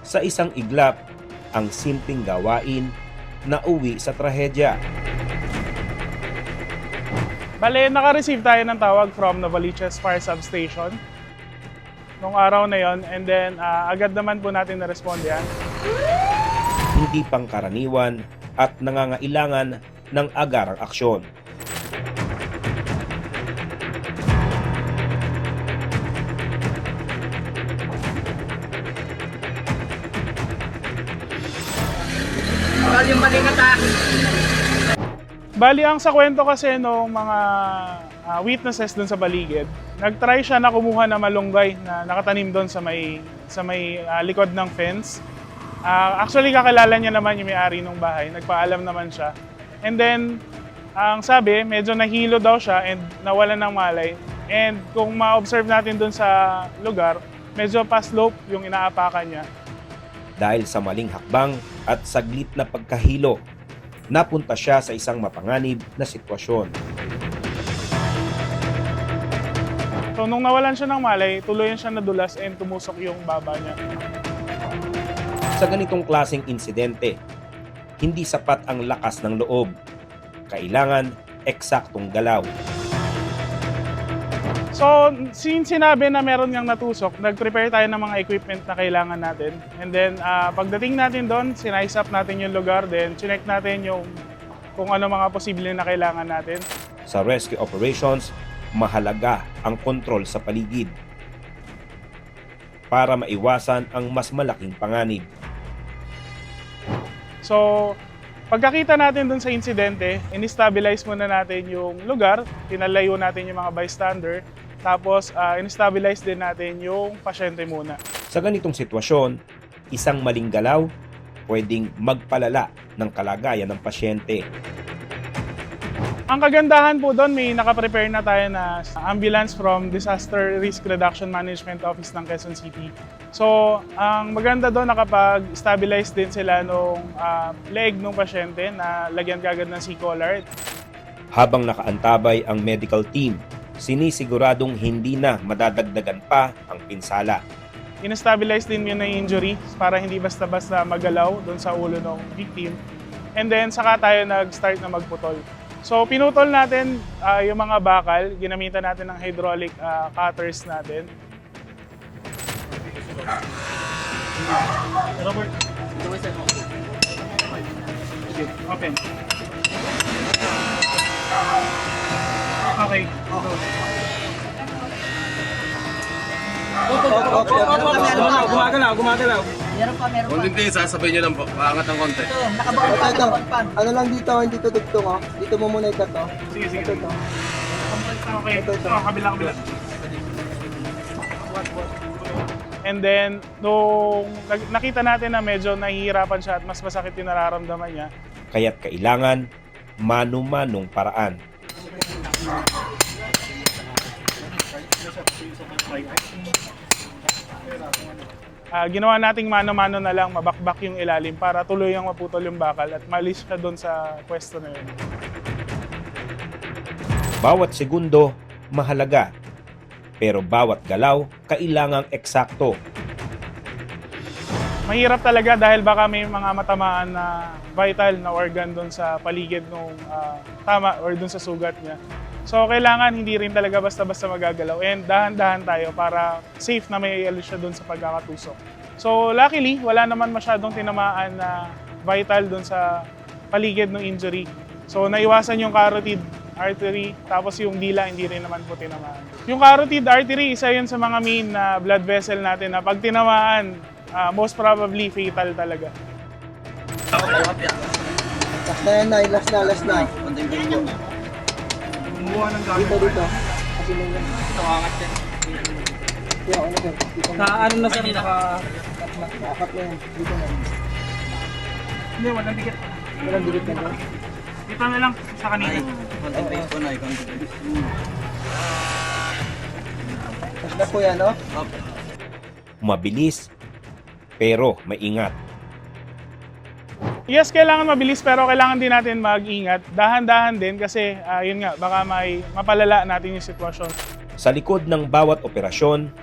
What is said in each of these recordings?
Sa isang iglap, ang simpleng gawain na uwi sa trahedya. Bale, naka-receive tayo ng tawag from Novaliches Fire Substation nung araw na yon, and then agad naman po natin na-responde yan. Hindi pangkaraniwan at nangangailangan ng agarang aksyon. Bali, ang sa kwento kasi nung mga witnesses doon sa paligid, nag-try siya na kumuha na malunggay na nakatanim doon sa may likod ng fence. Actually, kakilala niya naman yung may-ari ng bahay, nagpaalam naman siya. And then, ang sabi, medyo nahilo daw siya and nawalan ng malay. And kung ma-observe natin doon sa lugar, medyo pa-slope yung inaapakan niya. Dahil sa maling hakbang at saglit na pagkahilo, napunta siya sa isang mapanganib na sitwasyon. So nung nawalan siya ng malay, tuluyan siya nadulas and tumusok yung baba niya. Sa ganitong klaseng insidente, hindi sapat ang lakas ng loob. Kailangan eksaktong galaw. So, since sinabi na meron niyang natusok, nag-prepare tayo ng mga equipment na kailangan natin. And then, pagdating natin doon, sinize up natin yung lugar, then chinek natin yung kung ano mga posible na kailangan natin. Sa rescue operations, mahalaga ang kontrol sa paligid para maiwasan ang mas malaking panganib. So, pagkakita natin doon sa insidente, in-stabilize muna natin yung lugar, pinalayo natin yung mga bystander, tapos in-stabilize din natin yung pasyente muna. Sa ganitong sitwasyon, isang maling galaw pwedeng magpalala ng kalagayan ng pasyente. Ang kagandahan po doon, may nakaprepare na tayo na ambulance from Disaster Risk Reduction Management Office ng Quezon City. So, ang maganda doon, nakapag-stabilize din sila nung leg ng pasyente na lagyan kagad ng C-collar. Habang nakaantabay ang medical team, sinisiguradong hindi na madadagdagan pa ang pinsala. In-stabilize din yun na injury para hindi basta-basta magalaw doon sa ulo ng victim. And then, saka tayo nag-start na magputol. So, pinutol natin yung mga bakal, ginamitan natin ng hydraulic cutters natin. Robert, open. Okay. Gumagalaw. Meron pa. Kung hindi, sasabihin nyo lang po, paangat ng konti. Ito, nakabaon pa, Ito, nakabaon. ano lang dito, hindi tutugtong oh. Dito mo muna ito to. Sige. Ito. Okay. Ito. Kabila. And then, nung nakita natin na medyo nahihirapan siya at mas masakit yung nararamdaman niya, Kaya't kailangan mano-manong paraan. ginawa nating mano-mano na lang, mabakbak yung ilalim para tuluyang maputol yung bakal at malis siya doon sa pwesto na yun. Bawat segundo, mahalaga. Pero bawat galaw, kailangang eksakto. Mahirap talaga dahil baka may mga matamaan na vital na organ doon sa paligid nung tama or doon sa sugat niya. So kailangan hindi rin talaga basta-basta magagalaw and dahan-dahan tayo para safe na may alis siya doon sa pagkakatusok. So luckily, wala naman masyadong tinamaan na vital doon sa paligid ng injury. So naiwasan yung carotid artery, tapos yung dila hindi rin naman po tinamaan. Yung carotid artery, isa yun sa mga main na blood vessel natin na pag tinamaan, most probably fatal talaga. Last na yan, Nay. Last na. Kumuha ng gamit. Dito. Kasi na yan. Yeah, ano sir? Dito na. Ano na sir, Nakakat na yan. Dito na. Hindi, walang dikit. Walang dikit na doon. Dito na lang sa kanina. Last na po yan, no? Mabilis, pero maingat. Yes, kailangan mabilis pero kailangan din natin mag-ingat. Dahan-dahan din kasi yun nga, baka may mapalala natin yung sitwasyon. Sa likod ng bawat operasyon,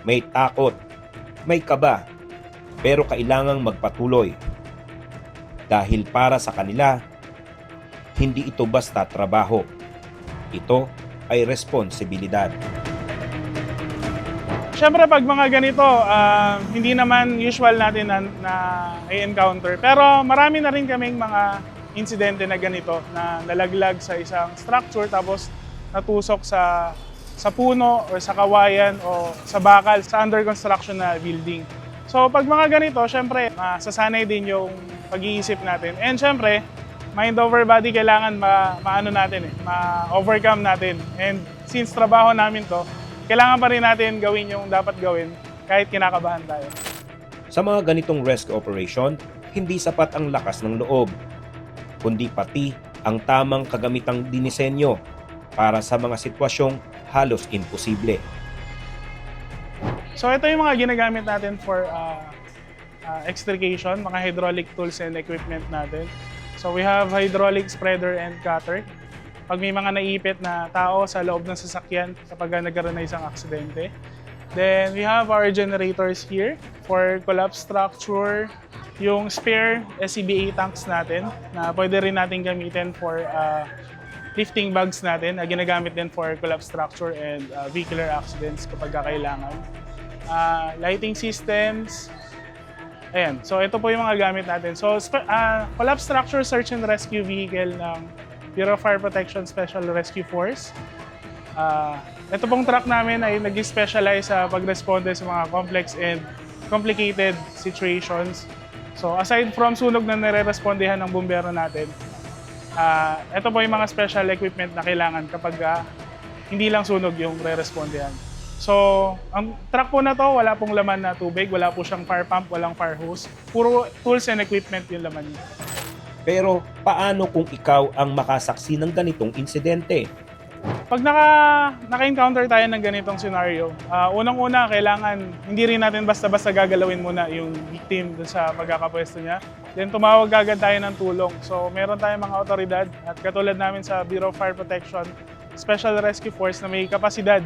may takot, may kaba, Pero kailangang magpatuloy. Dahil para sa kanila, hindi ito basta trabaho. Ito ay responsibilidad. Siyempre pag mga ganito, hindi naman usual natin na i-encounter. Pero marami na rin kaming mga insidente na ganito na nalaglag sa isang structure tapos natusok sa puno o sa kawayan o sa bakal sa under construction na building. So pag mga ganito, syempre sasanay din yung pag-iisip natin. And syempre, mind over body kailangan ma-overcome natin. And since trabaho namin to, kailangan pa rin natin gawin yung dapat gawin kahit kinakabahan tayo. Sa mga ganitong rescue operation, hindi sapat ang lakas ng loob, kundi pati ang tamang kagamitang dinisenyo para sa mga sitwasyong halos imposible. So ito yung mga ginagamit natin for extrication, mga hydraulic tools and equipment natin. So we have hydraulic spreader and cutter. Pag may mga naipit na tao sa loob ng sasakyan kapag nagkaroon na isang aksidente. Then we have our generators here for collapse structure, yung spare SCBA tanks natin na pwede rin natin gamitin for lifting bags natin na ginagamit din for collapse structure and vehicular accidents kapag kailangan. Lighting systems. Ayan, so ito po yung mga gamit natin. So collapse structure search and rescue vehicle ng Bureau of Fire Protection Special Rescue Force. Ito pong truck namin ay nag-specialize sa pag-responde sa mga complex and complicated situations. So aside from sunog na nire-respondehan ng bumbero natin, ito po yung mga special equipment na kailangan kapag hindi lang sunog yung re-respondehan. So ang truck po na to, wala pong laman na tubig, wala po siyang fire pump, walang fire hose. Puro tools and equipment yung laman niya. Pero paano kung ikaw ang makasaksi ng ganitong insidente? Pag naka-encounter tayo ng ganitong scenario, unang-una kailangan hindi rin natin basta-basta gagalawin muna yung victim dun sa pagkakapwesto niya. Then tumawag agad tayo ng tulong. So meron tayong mga otoridad at katulad namin sa Bureau of Fire Protection Special Rescue Force na may kapasidad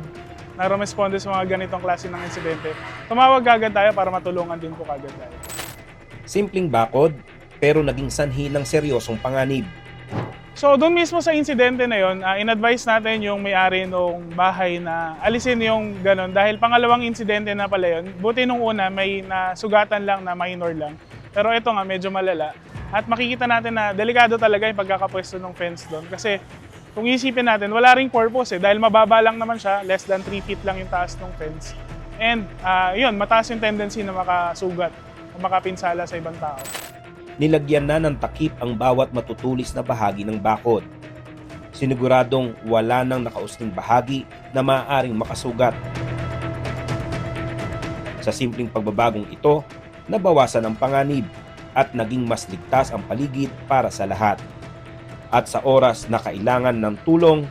na rumesponde sa mga ganitong klase ng insidente. Tumawag agad tayo para matulungan din po agad tayo. Simpleng bakod, pero naging sanhi ng seryosong panganib. So doon mismo sa insidente na yon, in-advise natin yung may-ari ng bahay na alisin yung ganon dahil pangalawang insidente na pala yun. Buti nung una may nasugatan lang na minor lang. Pero ito nga medyo malala. At makikita natin na delikado talaga yung pagkakapwesto ng fence doon. Kasi kung isipin natin, wala ring purpose dahil mababa lang naman siya, less than 3 feet lang yung taas ng fence. And yun, mataas yung tendency na makasugat o makapinsala sa ibang tao. Nilagyan na ng takip ang bawat matutulis na bahagi ng bakod. Siniguradong wala nang nakausling bahagi na maaaring makasugat. Sa simpleng pagbabagong ito, nabawasan ang panganib at naging mas ligtas ang paligid para sa lahat. At sa oras na kailangan ng tulong,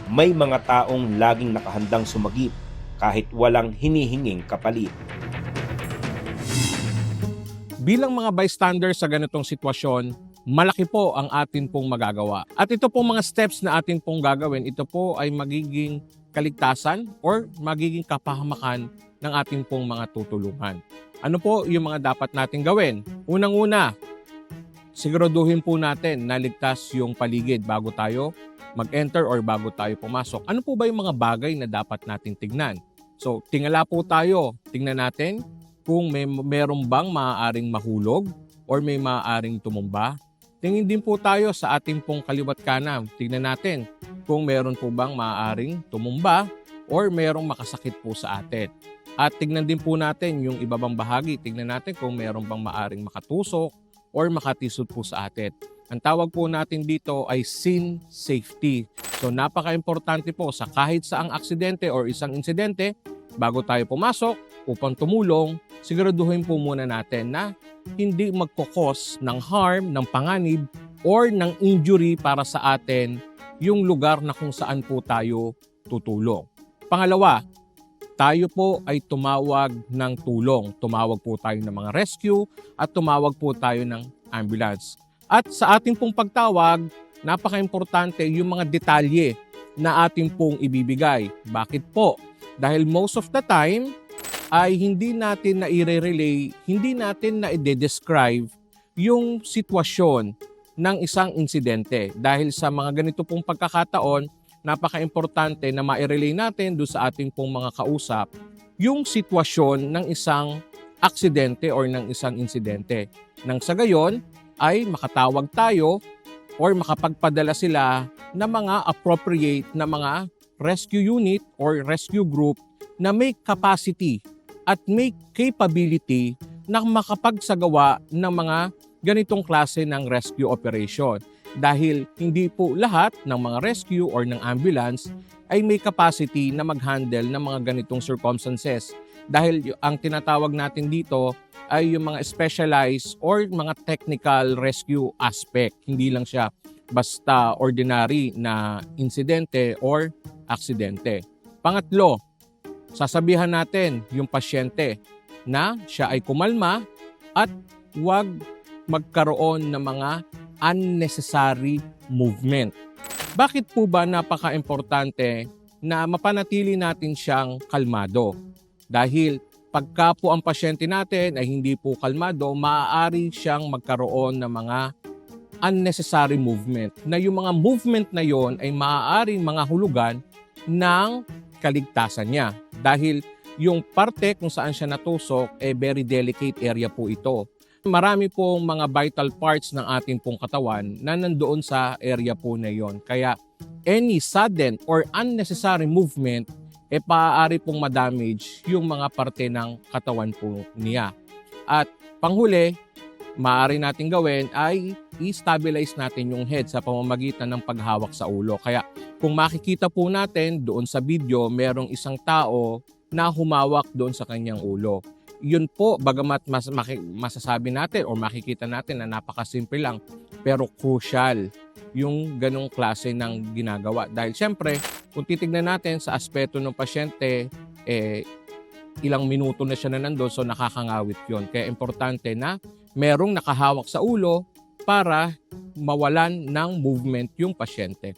may mga taong laging nakahandang sumagip kahit walang hinihinging kapalit. Bilang mga bystanders sa ganitong sitwasyon, malaki po ang atin pong magagawa. At ito pong mga steps na atin pong gagawin, ito po ay magiging kaligtasan or magiging kapahamakan ng ating pong mga tutulungan. Ano po yung mga dapat natin gawin? Unang-una, siguraduhin po natin na ligtas yung paligid bago tayo mag-enter or bago tayo pumasok. Ano po ba yung mga bagay na dapat natin tignan? So, tingala po tayo. Tingnan natin kung meron bang maaaring mahulog or may maaaring tumumba. Tingin din po tayo sa ating pong kaliwat kanan. Tingnan natin kung meron po bang maaaring tumumba or merong makasakit po sa atin. At tingnan din po natin yung ibabang bahagi. Tingnan natin kung meron bang maaaring makatusok or makatisod po sa atin. Ang tawag po natin dito ay scene safety. So napaka-importante po sa kahit saang aksidente or isang insidente, bago tayo pumasok, upang tumulong, siguraduhin po muna natin na hindi magkukos ng harm, ng panganib, or ng injury para sa atin yung lugar na kung saan po tayo tutulong. Pangalawa, tayo po ay tumawag ng tulong. Tumawag po tayo ng mga rescue at tumawag po tayo ng ambulance. At sa ating pong pagtawag, napaka-importante yung mga detalye na ating pong ibibigay. Bakit po? Dahil most of the time, ay hindi natin na i-relay, hindi natin na i-describe yung sitwasyon ng isang insidente. Dahil sa mga ganito pong pagkakataon, napaka-importante na ma-relay natin doon sa ating pong mga kausap yung sitwasyon ng isang aksidente or ng isang insidente. Nang sa gayon ay makatawag tayo or makapagpadala sila ng mga appropriate na mga rescue unit or rescue group na may capacity at may capability na makapagsagawa ng mga ganitong klase ng rescue operation. Dahil hindi po lahat ng mga rescue or ng ambulance ay may capacity na mag-handle ng mga ganitong circumstances. Dahil ang tinatawag natin dito ay yung mga specialized or mga technical rescue aspect. Hindi lang siya basta ordinary na insidente or aksidente. Pangatlo, sasabihan natin yung pasyente na siya ay kumalma at huwag magkaroon ng mga unnecessary movement. Bakit po ba napaka-importante na mapanatili natin siyang kalmado? Dahil pagka po ang pasyente natin ay hindi po kalmado, maaari siyang magkaroon ng mga unnecessary movement. Na yung mga movement na yon ay maaaring mga hulugan ng kaligtasan niya. Dahil yung parte kung saan siya natusok, very delicate area po ito. Marami pong mga vital parts ng ating pong katawan na nandoon sa area po na yon. Kaya any sudden or unnecessary movement, maaari pong madamage yung mga parte ng katawan po niya. At panghuli, maaari natin gawin ay i-stabilize natin yung head sa pamamagitan ng paghawak sa ulo. Kaya kung makikita po natin doon sa video, merong isang tao na humawak doon sa kanyang ulo. Yun po, bagamat masasabi natin o makikita natin na napakasimple lang, pero crucial yung ganong klase ng ginagawa. Dahil syempre, kung titignan natin sa aspeto ng pasyente, ilang minuto na siya na nandun, so nakakangawit yun. Kaya importante na merong nakahawak sa ulo para mawalan ng movement yung pasyente.